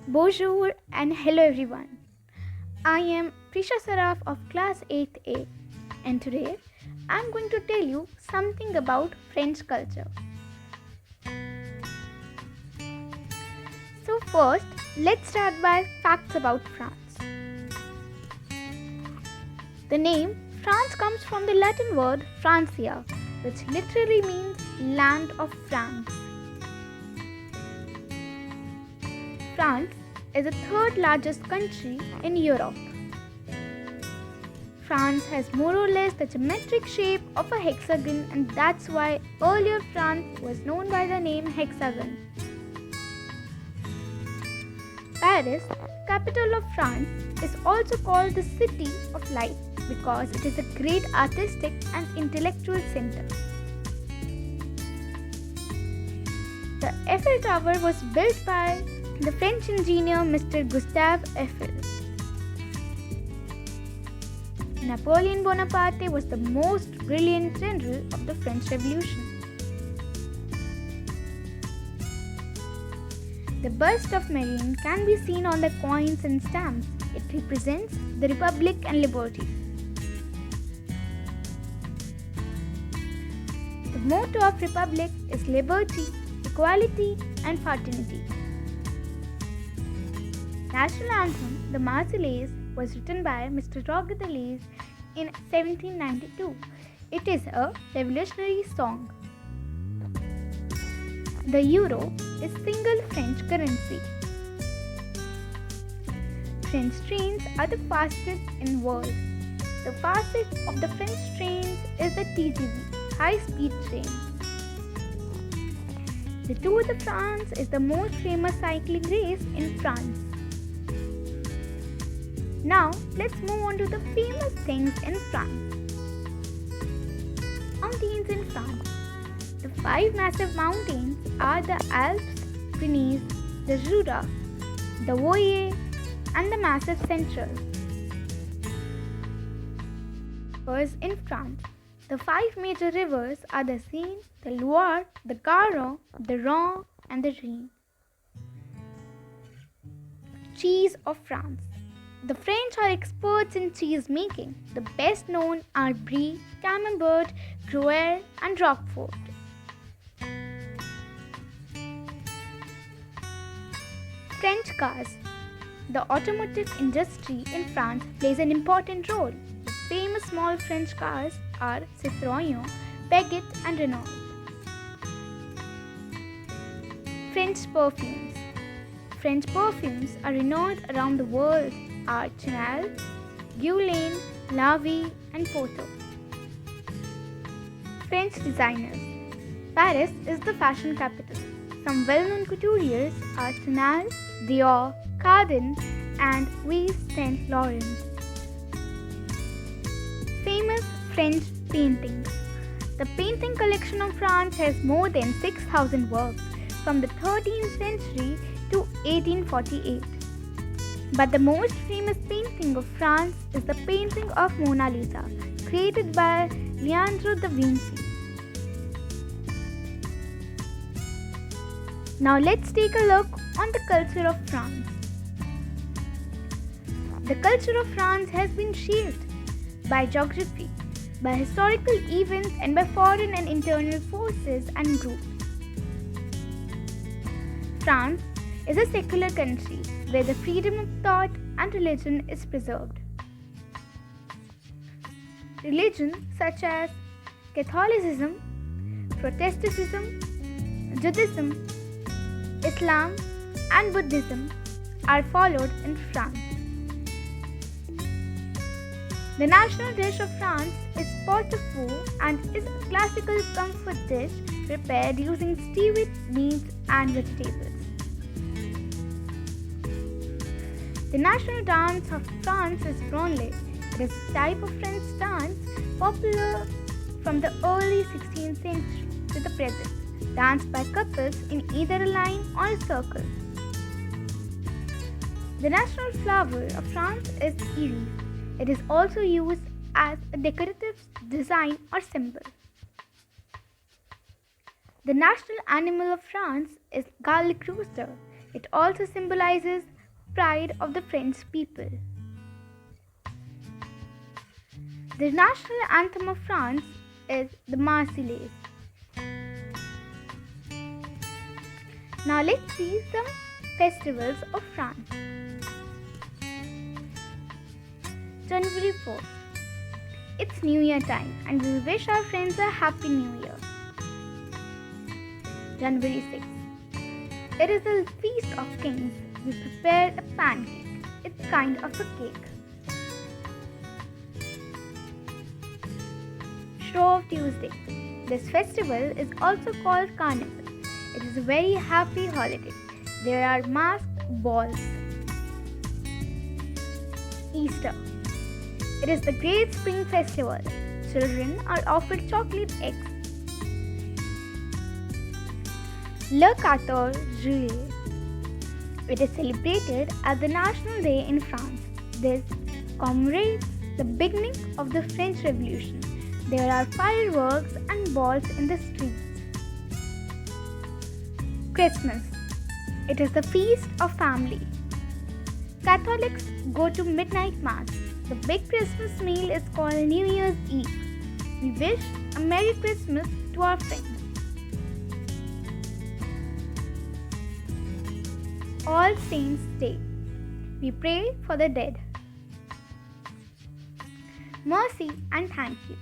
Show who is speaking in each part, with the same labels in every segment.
Speaker 1: Bonjour and hello everyone. I am Prisha of class 8A and today I am going to tell you something about French culture. So first, let's start by facts about France. The name France comes from the Latin word Francia, which literally means land of France. France is the third largest country in Europe. France has more or less the geometric shape of a hexagon, and that's why earlier France was known by the name hexagon. Paris, capital of France, is also called the City of Light because it is a great artistic and intellectual center. The Eiffel Tower was built by the French engineer Mr. Gustave Eiffel. Napoleon Bonaparte was the most brilliant general of the French Revolution. The bust of Marion can be seen on the coins and stamps. It represents the Republic and liberty. The motto of Republic is liberty, equality, and fraternity. National anthem, the Marseillaise, was written by Mr. Robert Deleuze in 1792. It is a revolutionary song. The euro is single French currency. French trains are the fastest in the world. The fastest of the French trains is the TGV, high-speed train. The Tour de France is the most famous cycling race in France. Now, let's move on to the famous things in France. Mountains in France. The 5 massive mountains are the Alps, Pyrenees, the Jura, the Voyer, and the Massif Central. Rivers in France. The 5 major rivers are the Seine, the Loire, the Garonne, the Rhone, and the Rhine. Cheese of France. The French are experts in cheese making. The best known are Brie, Camembert, Gruyere, and Roquefort. French cars. The automotive industry in France plays an important role. The famous small French cars are Citroën, Peugeot, and Renault. French perfumes. French perfumes are renowned around the world are Chanel, Guerlain, La Vie, and Porto. French designers. Paris is the fashion capital. Some well-known couturiers are Chanel, Dior, Cardin, and Yves Saint Laurent. Famous French paintings. The painting collection of France has more than 6,000 works from the 13th century to 1848. But the most famous painting of France is the painting of Mona Lisa, created by Leonardo da Vinci. Now let's take a look on the culture of France. The culture of France has been shaped by geography, by historical events, and by foreign and internal forces and groups. France is a secular country where the freedom of thought and religion is preserved. Religions such as Catholicism, Protestantism, Judaism, Islam, and Buddhism are followed in France. The national dish of France is pot au feu and is a classical comfort dish prepared using stewed meats and vegetables. The national dance of France is Branle. It is a type of French dance popular from the early 16th century to the present, danced by couples in either a line or a circle. The national flower of France is iris. It is also used as a decorative design or symbol. The national animal of France is garlic rooster. It also symbolizes pride of the French people. The national anthem of France is the Marseillaise. Now let's see some festivals of France. January 4th. It's New Year time and we wish our friends a Happy New Year. January 6th. It is the Feast of Kings. We prepare a pancake. It's kind of a cake. Shrove Tuesday. This festival is also called Carnival. It is a very happy holiday. There are masked balls. Easter. It is the great spring festival. Children are offered chocolate eggs. Le 14 Juillet. It is celebrated as the National Day in France. This commemorates the beginning of the French Revolution. There are fireworks and balls in the streets. Christmas. It is the feast of family. Catholics go to midnight mass. The big Christmas meal is called New Year's Eve. We wish a Merry Christmas to our friends. All Saints' Day. We pray for the dead. Mercy and thank you.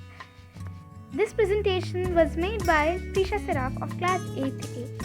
Speaker 1: This presentation was made by Prisha of class 8A.